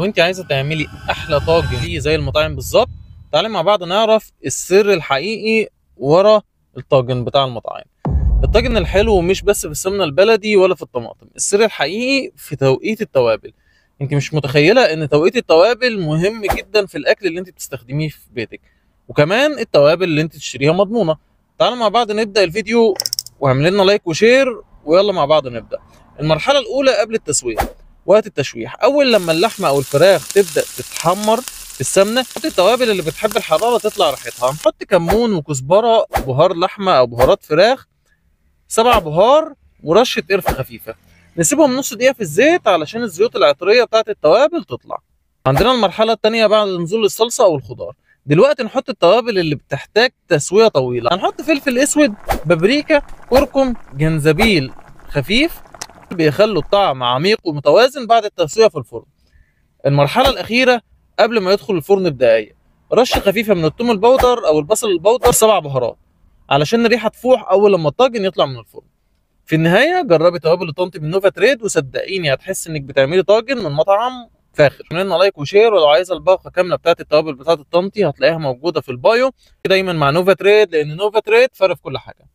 لو انت عايزه تعملي احلى طاجن ليه زي المطاعم بالظبط، تعالي مع بعض نعرف السر الحقيقي ورا الطاجن بتاع المطاعم. الطاجن الحلو مش بس في السمنه البلدي ولا في الطماطم، السر الحقيقي في توقيت التوابل. انت مش متخيله ان توقيت التوابل مهم جدا في الاكل اللي انت بتستخدميه في بيتك، وكمان التوابل اللي انت تشتريها مضمونه. تعالوا مع بعض نبدا الفيديو، واعمل لنا لايك وشير، ويلا مع بعض نبدا. المرحله الاولى قبل التسويه، وقت التشويح. اول لما اللحمه او الفراخ تبدا تتحمر في السمنه، نحط التوابل اللي بتحب الحراره تطلع ريحتها. نحط كمون وكزبره، بهار لحمه او بهارات فراخ، 7 بهار، ورشه قرفه خفيفه. نسيبهم نص دقيقه في الزيت علشان الزيوت العطريه بتاعت التوابل تطلع. عندنا المرحله الثانيه بعد نزول الصلصه او الخضار. دلوقتي نحط التوابل اللي بتحتاج تسويه طويله. هنحط فلفل اسود، بابريكا، كركم، جنزبيل خفيف، بيخلوا الطعم عميق ومتوازن بعد التسويه في الفرن. المرحله الاخيره قبل ما يدخل الفرن بدقايق، رشه خفيفه من الثوم البودر او البصل البودر، 7 بهارات علشان الريحه تفوح اول لما الطاجن يطلع من الفرن. في النهايه جربي توابل الطنط من نوفا تريد، وصدقيني هتحس انك بتعملي طاجن من مطعم فاخر. اعملوا لنا لايك وشير، ولو عايزه الباقه كامله بتاعت التوابل بتاعت الطنطي هتلاقيها موجوده في البايو. دايما مع نوفا تريد، لان نوفا تريد فرق في كل حاجه.